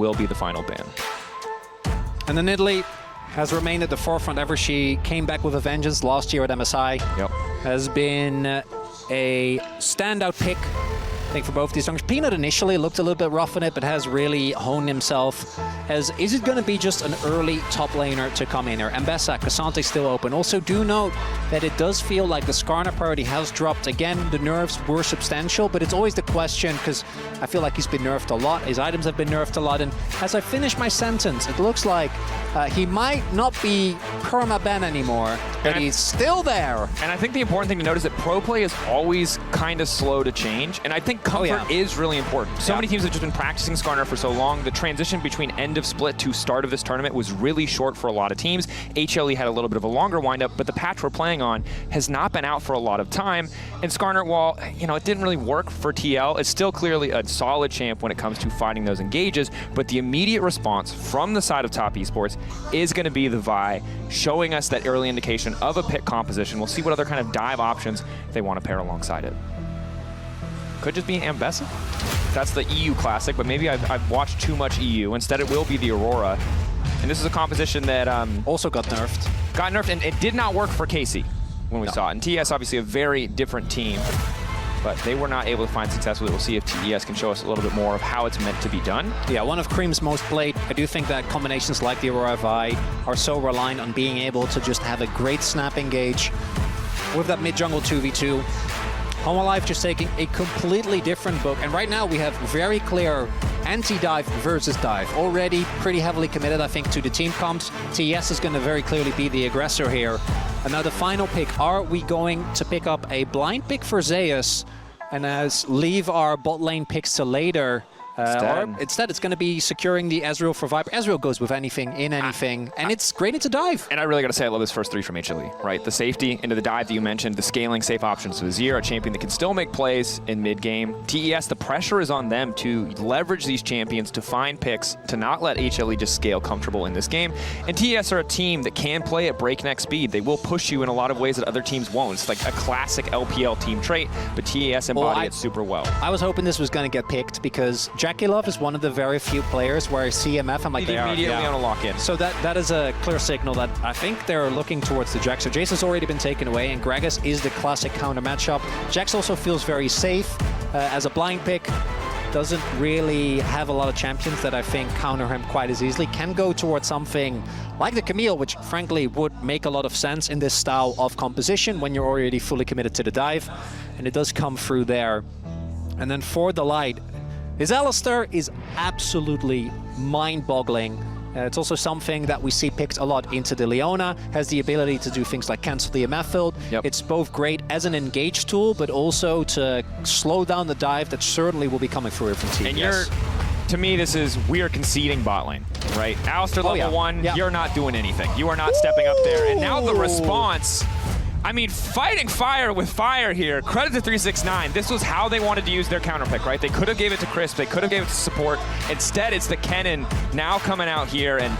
will be the final ban. And then Italy has remained at the forefront ever. She came back with a vengeance last year at MSI. Yep. Has been a standout pick, I think, for both these songs. Peanut initially looked a little bit rough in it, but has really honed himself. Is it going to be just an early top laner to come in here? Mbessa, Cassante still open. Also, do note that it does feel like the Skarner priority has dropped. Again, the nerfs were substantial, but it's always the question, because I feel like he's been nerfed a lot. His items have been nerfed a lot. And as I finish my sentence, it looks like he might not be perma-ban anymore, but he's still there. And I think the important thing to note is that pro play is always kind of slow to change. And I think comfort is really important. So many teams have just been practicing Skarner for so long. The transition between end of split to start of this tournament was really short for a lot of teams. HLE had a little bit of a longer windup, but the patch we're playing on has not been out for a lot of time. And Skarner, while it didn't really work for TL, it's still clearly a solid champ when it comes to fighting those engages. But the immediate response from the side of top esports is going to be the Vi, showing us that early indication of a pick composition. We'll see what other kind of dive options they want to pair alongside it. Could just be Mbessa. That's the EU classic, but maybe I've watched too much EU. Instead, it will be the Aurora. And this is a composition that also got nerfed. Got nerfed, and it did not work for Casey when we saw it. And TES, obviously, a very different team, but they were not able to find success with it. We'll see if TES can show us a little bit more of how it's meant to be done. Yeah, one of Cream's most played. I do think that combinations like the Aurora Vi are so reliant on being able to just have a great snap engage with that mid-jungle 2v2. HANWHA Live just taking a completely different book, and right now we have very clear anti-dive versus dive. Already pretty heavily committed, I think, to the team comps. TES is going to very clearly be the aggressor here. And now the final pick, are we going to pick up a blind pick for Zeus and leave our bot lane picks to later? Or instead, it's going to be securing the Ezreal for Viper. Ezreal goes with anything, in anything, and it's great into dive. And I really got to say, I love this first three from HLE, right? The safety into the dive that you mentioned, the scaling safe options to Azir, a champion that can still make plays in mid-game. TES, the pressure is on them to leverage these champions to find picks, to not let HLE just scale comfortable in this game. And TES are a team that can play at breakneck speed. They will push you in a lot of ways that other teams won't. It's like a classic LPL team trait, but TES embody it super well. I was hoping this was going to get picked because Jackie Love is one of the very few players where I see MF, I'm like, they immediately on a lock-in. So that is a clear signal that I think they're looking towards the Jax. So Jace has already been taken away, and Gragas is the classic counter matchup. Jax also feels very safe as a blind pick. Doesn't really have a lot of champions that I think counter him quite as easily. Can go towards something like the Camille, which frankly would make a lot of sense in this style of composition when you're already fully committed to the dive. And it does come through there. And then for the light, his Alistar is absolutely mind-boggling. It's also something that we see picked a lot into the Leona, has the ability to do things like cancel the MF field. It's both great as an engage tool, but also to slow down the dive that certainly will be coming through from TES. And to me, this is, we are conceding bot lane, right? Alistar level 1, you're not doing anything. You are not stepping up there. And now the response, I mean, fighting fire with fire here. Credit to 369. This was how they wanted to use their counter pick, right? They could have gave it to Crisp. They could have gave it to support. Instead, it's the Kennen now coming out here, and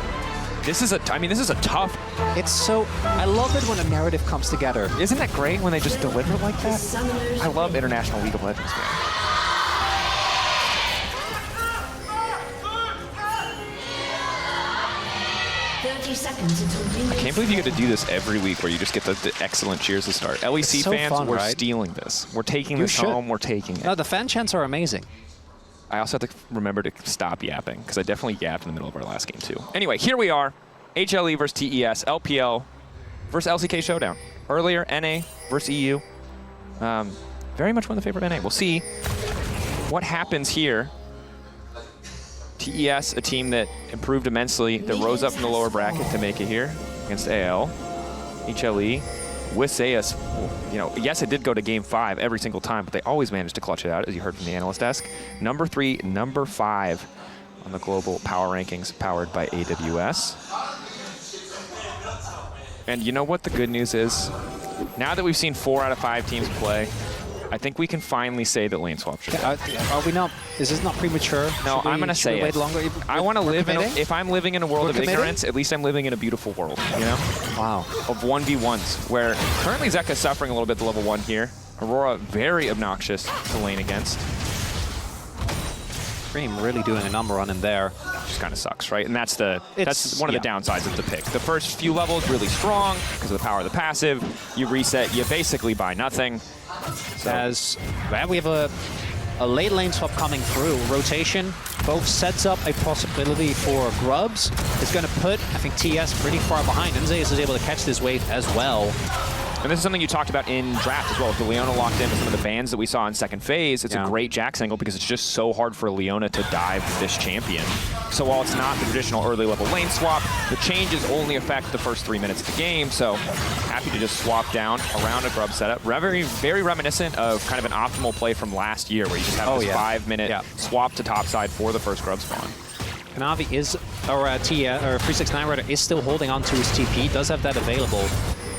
this is a tough. It's so, I love it when a narrative comes together. Isn't that great when they just deliver like that? I love International League of Legends, man. I can't believe you get to do this every week where you just get the excellent cheers to start. LEC so fans, fun, we're right? stealing this. We're taking this home, we're taking it. No, the fan chants are amazing. I also have to remember to stop yapping, because I definitely yapped in the middle of our last game too. Anyway, here we are. HLE versus TES, LPL versus LCK Showdown. Earlier, NA versus EU. Very much one of the favorite NA. We'll see what happens here. TES, a team that improved immensely, that rose up from the lower bracket to make it here against AL. HLE with Zeus, yes, it did go to game 5 every single time, but they always managed to clutch it out, as you heard from the analyst desk. Number 3, number 5 on the global power rankings, powered by AWS. And you know what the good news is? Now that we've seen 4 out of 5 teams play, I think we can finally say that lane swap should Are we not? Is this not premature? No, I'm going to say it. Longer? I want to live in if I'm living in a world of ignorance, at least I'm living in a beautiful world, you know? Wow. Of 1v1s, where currently Zeka's suffering a little bit at level 1 here. Aurora very obnoxious to lane against. Cream really doing a number on him there. Just kind of sucks, right? And that's one of the downsides of the pick. The first few levels really strong because of the power of the passive. You reset, you basically buy nothing. So. As well, we have a late lane swap coming through. Rotation both sets up a possibility for Grubs. It's going to put, I think, TS pretty far behind. And Zeus is able to catch this wave as well. And this is something you talked about in draft as well. With the Leona locked in with some of the bans that we saw in second phase, it's a great Jax angle because it's just so hard for Leona to dive this champion. So while it's not the traditional early level lane swap, the changes only affect the first 3 minutes of the game. So happy to just swap down around a Grub setup. Very, very reminiscent of kind of an optimal play from last year where you just have this 5-minute swap to topside for the first Grub spawn. Kanavi is, or 369 rather, is still holding on to his TP, does have that available.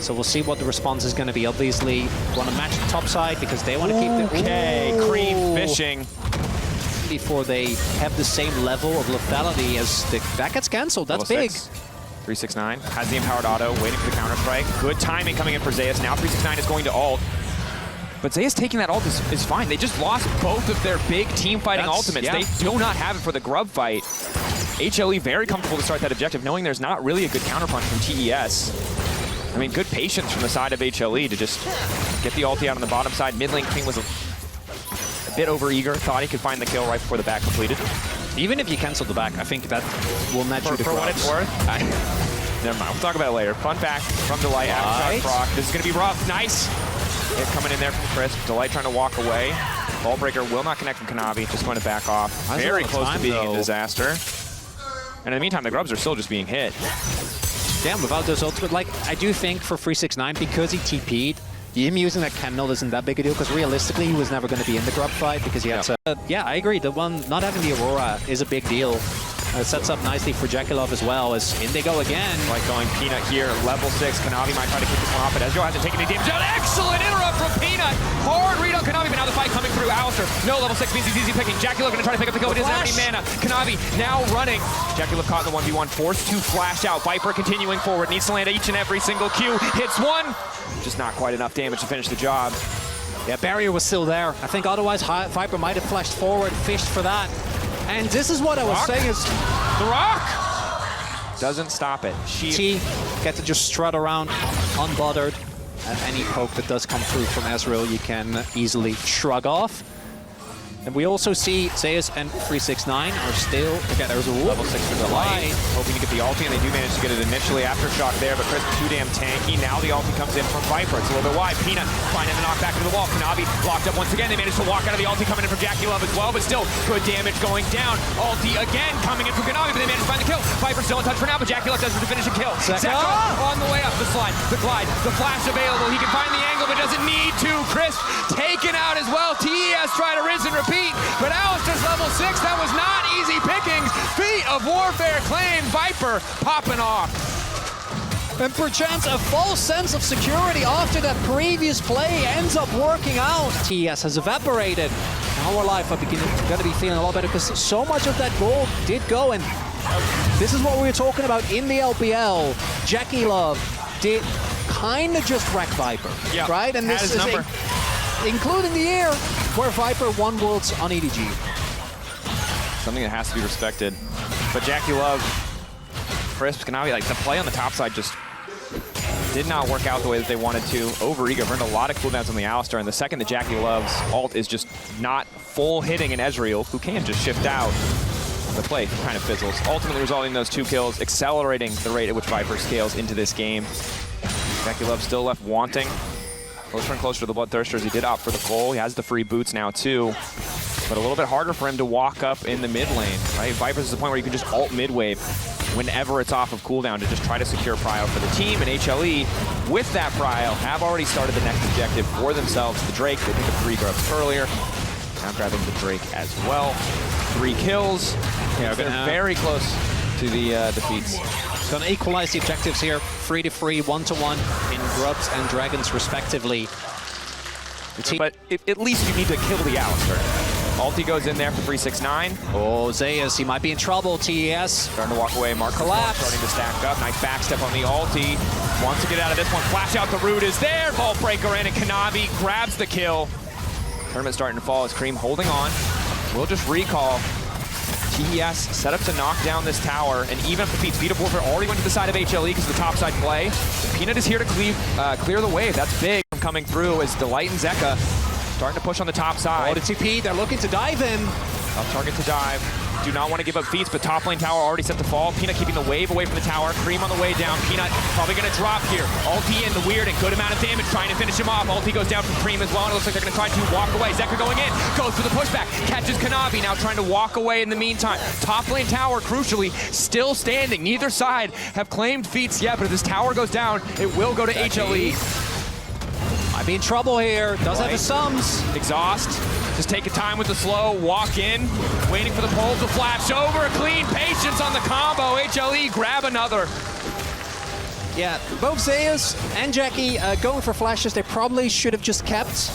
So we'll see what the response is going to be. Obviously, want to match the top side because they want to keep the... Okay, Cream fishing. Before they have the same level of lethality as that gets cancelled. That's big. 369 has the empowered auto, waiting for the counter strike. Good timing coming in for Zeus. Now 369 is going to ult. But Zeus taking that ult is fine. They just lost both of their big team fighting ultimates. They do not have it for the Grub fight. HLE very comfortable to start that objective, knowing there's not really a good counterpunch from TES. I mean, good patience from the side of HLE to just get the ulti out on the bottom side. Mid lane King was a bit overeager, thought he could find the kill right before the back completed. Even if you cancel the back, I think that will match you to For what it's worth. Never mind, we'll talk about it later. Fun fact from Delight, after shot proc. This is going to be rough. Nice. Hit coming in there from Crisp. Delight trying to walk away. Ball breaker will not connect from Kanavi, just going to back off. Very close to being a disaster. And in the meantime, the Grubs are still just being hit. Damn, without those ultimate, like, I do think for 369, because he TP'd, him using that Kendall isn't that big a deal, because realistically, he was never going to be in the Grub fight, because he had to... yeah, I agree. The one, not having the Aurora is a big deal. It sets up nicely for Jackulov as well, as in they go again. Like going Peanut here, level 6. Kanavi might try to keep this one off, but Ezreal hasn't taken any damage. An excellent interrupt from Peanut! Hard read on Kanavi, but now the fight coming through. Alistair, no level 6 means he's easy picking. Jackulov gonna try to pick up the kill, but he doesn't have any mana. Kanavi now running. Jackulov caught in the 1v1, forced to flash out. Viper continuing forward, needs to land each and every single Q. Hits one, just not quite enough damage to finish the job. Yeah, barrier was still there. I think otherwise Viper might have flashed forward, fished for that. And this is what I was saying is... The Rock! Doesn't stop it. She get to just strut around unbothered. And any poke that does come through from Ezreal, you can easily shrug off. And we also see Zeus and 369 are still... Okay, there's a level 6 for Delight. Hoping to get the ulti, and they do manage to get it initially. Aftershock there, but Chris too damn tanky. Now the ulti comes in from Viper. It's a little bit wide. Peanut finding the knockback into the wall. Kanavi locked up once again. They managed to walk out of the ulti coming in from Jackulov as well, but still good damage going down. Ulti again coming in from Kanavi, but they managed to find the kill. Viper still in touch for now, but Jackulov does it to finish a kill. Zeka on the way up the slide, the glide, the flash available. He can find the angle, but doesn't need to. Chris taken out as well. TES try to rinse and repeat. But Alistair's level 6, that was not easy pickings. Feat of Warfare claimed. Viper popping off. And perchance a false sense of security after that previous play ends up working out. TES has evaporated. Now our life are going to be feeling a lot better because so much of that gold did go. And this is what we were talking about in the LPL. Jackulov did kind of just wreck Viper, right? And this is including the year where Viper won Worlds on EDG. Something that has to be respected. But Jackulov, Crisp, Kanavi, like the play on the top side just did not work out the way that they wanted to. Overeager burned a lot of cooldowns on the Alistair, and the second that Jackulov's ult is just not full hitting an Ezreal, who can just shift out, the play kind of fizzles. Ultimately resulting in those 2 kills, accelerating the rate at which Viper scales into this game. Jackulov still left wanting. Closer and closer to the Bloodthirsters. He did opt for the goal. He has the free boots now too. But a little bit harder for him to walk up in the mid lane, right? Viper's is the point where you can just ult mid-wave whenever it's off of cooldown to just try to secure prio for the team. And HLE, with that prio, have already started the next objective for themselves. The Drake, they picked up 3 Grubs earlier. Now grabbing the Drake as well. 3 kills. Yeah, they're very close to the defeats. Going to equalize the objectives here. 3-3, 1-1 in Grubs and Dragons respectively. But at least you need to kill the Alistair. Ulti goes in there for 369. Oh, Zeus, he might be in trouble. TES starting to walk away. Mark collapse. Starting to stack up. Nice backstep on the ulti. Wants to get out of this one. Flash out. The root is there. Vault breaker in, and Kanavi grabs the kill. Tournament starting to fall as Cream holding on. We'll just recall. TES set up to knock down this tower, and even if defeats Speed of Warfare already went to the side of HLE because of the topside play. Peanut is here to clear the wave. That's big from coming through as Delight and Zeka starting to push on the top side. Oh, the TP, they're looking to dive in. Tough target to dive. Do not want to give up feats, but top lane tower already set to fall. Peanut keeping the wave away from the tower. Cream on the way down. Peanut probably going to drop here. Ulti in, the weird and good amount of damage, trying to finish him off. Ulti goes down from Cream as well, and it looks like they're going to try to walk away. Zeka going in, goes for the pushback, catches Kanavi, now trying to walk away in the meantime. Top lane tower, crucially, still standing. Neither side have claimed feats yet, but if this tower goes down, it will go to HLE. Might be in trouble here. Does have his sums. Exhaust. Just taking time with the slow, walk in, waiting for the pole to flash over. Clean patience on the combo. HLE grab another. Yeah, both Zeus and Jackie going for flashes they probably should have just kept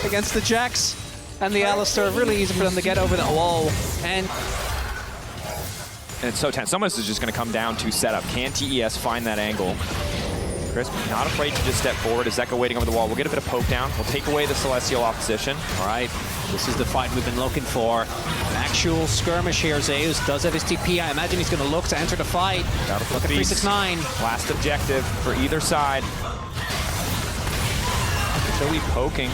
against the Jax and the Alistar. Really easy for them to get over that wall. And it's so tense. Some of this is just going to come down to setup. Can TES find that angle? Chris, not afraid to just step forward. Is Zeka waiting over the wall? We'll get a bit of poke down. We'll take away the Celestial opposition. All right, this is the fight we've been looking for. An actual skirmish here. Zeus does have his TP. I imagine he's going to look to enter the fight. Look at 369. Last objective for either side. HLE poking.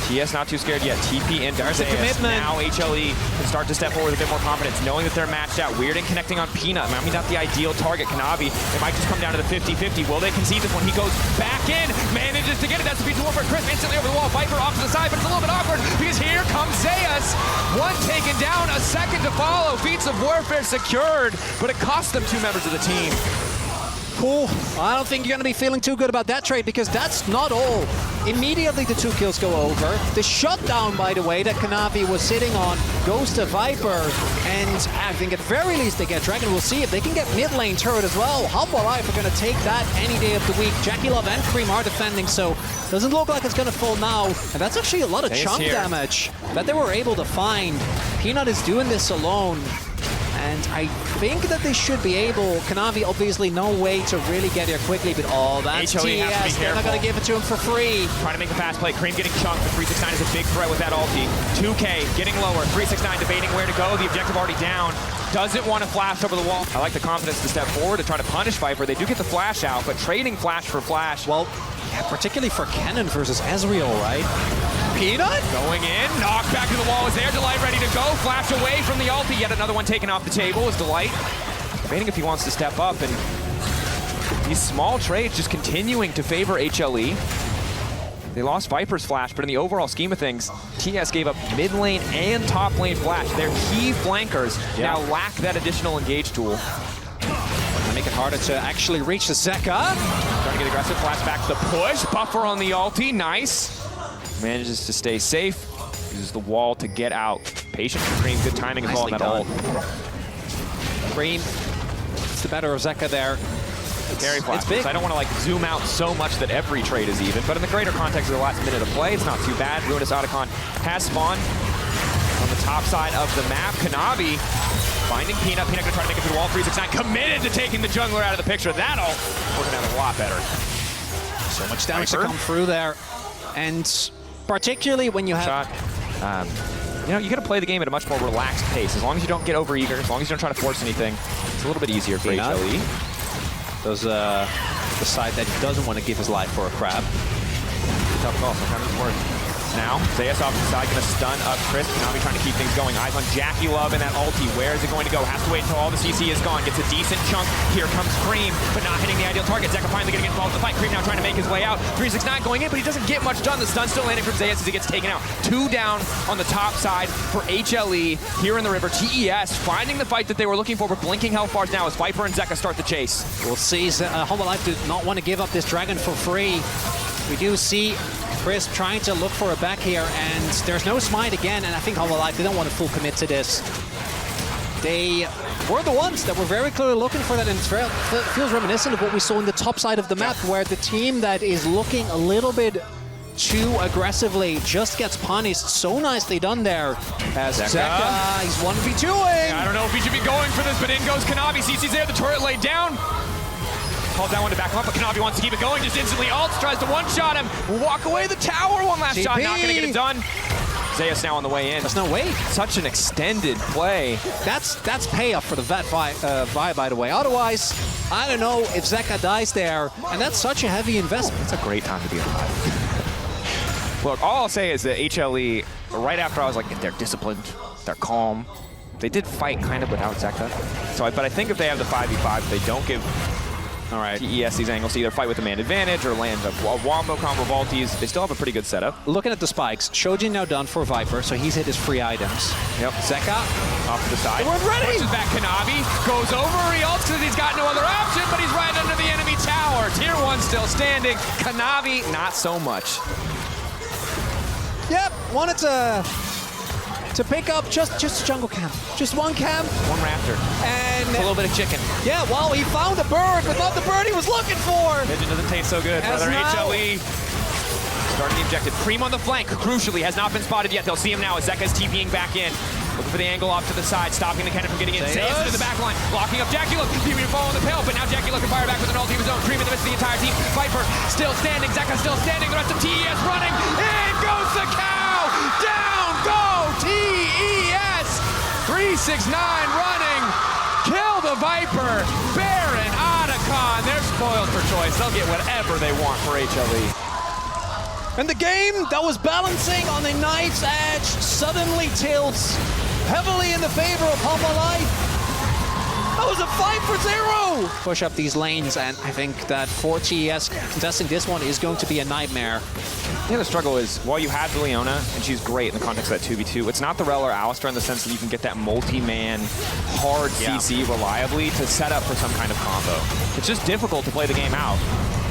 TS not too scared yet. TP into There's a commitment. Now HLE can start to step forward with a bit more confidence, knowing that they're matched out. Weird and connecting on Peanut. I mean, not the ideal target. Kanavi, it might just come down to the 50-50. Will they concede this one? He goes back in, manages to get it. That's Speed of Warfare. Chris instantly over the wall. Viper off to the side, but it's a little bit awkward because here comes Zeus. One taken down, a second to follow. Feats of Warfare secured, but it cost them 2 members of the team. Cool. I don't think you're going to be feeling too good about that trade because that's not all. Immediately the 2 kills go over. The shutdown, by the way, that Kanavi was sitting on goes to Viper. And I think at very least they get Dragon. We'll see if they can get mid lane turret as well. HANWHA Life are going to take that any day of the week. Jackie Love and Cream are defending, so doesn't look like it's going to fall now. And that's actually a lot of chunk damage that they were able to find. Peanut is doing this alone. And I think that they should be able. Kanavi, obviously, no way to really get here quickly, but that's HLE TES. They're not going to give it to him for free. Trying to make the fast play. Cream getting chunked, but 369 is a big threat with that ulti. 2K getting lower. 369 debating where to go. The objective already down. Doesn't want to flash over the wall. I like the confidence to step forward to try to punish Viper. They do get the flash out, but trading flash for flash. Well, yeah, particularly for Kennen versus Ezreal, right? Peanut? Going in, knocked back to the wall. Is there Delight ready to go? Flash away from the ulti. Yet another one taken off the table is Delight. Debating if he wants to step up, and these small trades just continuing to favor HLE. They lost Viper's flash, but in the overall scheme of things, TS gave up mid lane and top lane flash. Their key flankers now lack that additional engage tool. Make it harder to actually reach the Zeka. Trying to get aggressive, flash back to the push. Buffer on the ulti, nice. Manages to stay safe. Uses the wall to get out. Patient for Cream, good timing as well on that ult. Cream, it's the better of Zeka there. Carry flash. It's big. I don't want to like zoom out so much that every trade is even, but in the greater context of the last minute of play, it's not too bad. Ruinous Otacon has spawned on the top side of the map. Kanavi finding Peanut. Peanut gonna try to make it through the wall. 369 committed to taking the jungler out of the picture. That'll working out a lot better. So much damage to come through there. And particularly when you have... you know, you gotta play the game at a much more relaxed pace. As long as you don't get overeager, as long as you don't try to force anything, it's a little bit easier for HLE. Does decide that he doesn't want to give his life for a crab. Tough call, sometimes it's worth. Now, Zeus off the side, gonna stun up Chris. Kanavi trying to keep things going. Eyes on Jackie Love and that ulti. Where is it going to go? Has to wait until all the CC is gone. Gets a decent chunk. Here comes Cream, but not hitting the ideal target. Zeka finally getting involved in the fight. Cream now trying to make his way out. 369 going in, but he doesn't get much done. The stun still landing from Zeus as he gets taken out. 2 down on the top side for HLE here in the river. TES finding the fight that they were looking for with blinking health bars now as Viper and Zeka start the chase. We'll see. HANWHA Life did not want to give up this dragon for free. We do see Chris trying to look for a back here, and there's no smite again, and I think HANWHA Life, they don't want to full commit to this. They were the ones that were very clearly looking for that, and it feels reminiscent of what we saw in the top side of the map, where the team that is looking a little bit too aggressively just gets punished. So nicely done there. As Zeka, he's 1v2ing. I don't know if he should be going for this, but in goes Kanavi. CC's there, the turret laid down. Calls that one to back him up, but Kanavi wants to keep it going. Just instantly ults, tries to one-shot him. Walk away the tower, one last shot, not gonna get it done. Zeus now on the way in. There's no way. Such an extended play. That's payoff for the vet Vi, by the way. Otherwise, I don't know if Zeka dies there, and that's such a heavy investment. It's a great time to be alive. Look, all I'll say is that HLE, right after I was like, they're disciplined, they're calm. They did fight kind of without Zeka. But I think if they have the 5v5, they don't give TES these angles to either fight with the man advantage or land a wombo combo vaulties. They still have a pretty good setup. Looking at the spikes, Shojin now done for Viper, so he's hit his free items. Yep. Zeka off to the side. We're ready! Pushes back Kanavi, goes over, he ults because he's got no other option, but he's right under the enemy tower. Tier 1 still standing. Kanavi, not so much. Yep, wanted to pick up just a jungle camp. Just one camp. One raptor. And a little bit of chicken. Yeah, well, he found a bird, but not the bird he was looking for. Pigeon doesn't taste so good, brother. HLE starting the objective. Cream on the flank, crucially, has not been spotted yet. They'll see him now as Zeka's TPing back in. Looking for the angle off to the side, stopping the cannon from getting in. Zeus into the back line, blocking up Jackula. Keeping to follow the tail, but now Jackula can fire back with an ulti of his own. Cream in the midst of the entire team. Viper still standing, Zeka still standing. The rest of TES running. In goes the cow! Down go TES! 369 running. Kill the Viper. Baron, Otacon. They're spoiled for choice. They'll get whatever they want for HLE. And the game that was balancing on a knife's edge suddenly tilts heavily in the favor of HANWHA Life. That was a 5-for-0! Push up these lanes, and I think that for TES, contesting this one is going to be a nightmare. Yeah, the struggle is, while you have the Leona, and she's great in the context of that 2v2, it's not the Rel or Alistar in the sense that you can get that multi-man, hard CC reliably to set up for some kind of combo. It's just difficult to play the game out.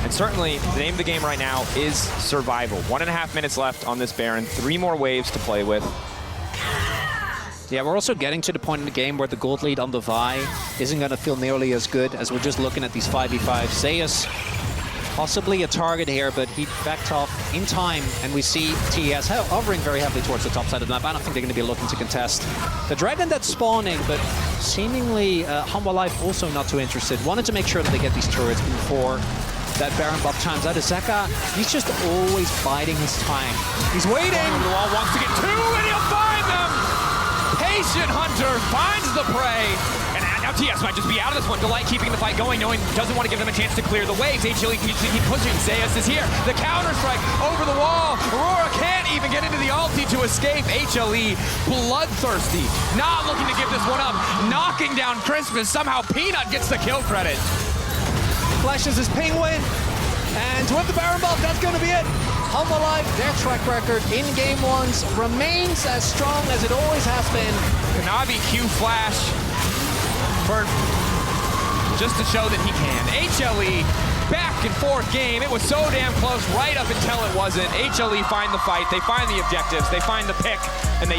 And certainly, the name of the game right now is survival. 1.5 minutes left on this Baron, 3 more waves to play with. Yeah, we're also getting to the point in the game where the gold lead on the Vi isn't going to feel nearly as good as we're just looking at these 5v5. Zeus, possibly a target here, but he backed off in time, and we see TES hovering very heavily towards the top side of the map. I don't think they're going to be looking to contest the dragon that's spawning, but seemingly HANWHA Life also not too interested. Wanted to make sure that they get these turrets before that Baron buff times out. Zeka, he's just always biding his time. He's waiting. The wall wants to get 2, and he'll find them! Patient Hunter finds the prey, and now TS might just be out of this one. Delight keeping the fight going, knowing doesn't want to give them a chance to clear the waves. HLE keeps pushing. Zeus is here. The counter-strike over the wall. Aurora can't even get into the ulti to escape. HLE bloodthirsty, not looking to give this one up. Knocking down Christmas. Somehow Peanut gets the kill credit. Flashes his penguin, and with the Baron buff, that's going to be it. HANWHA Life, their track record in game 1s remains as strong as it always has been. Kanavi Q flash for just to show that he can. HLE back and forth game. It was so damn close right up until it wasn't. HLE find the fight, they find the objectives, they find the pick, and they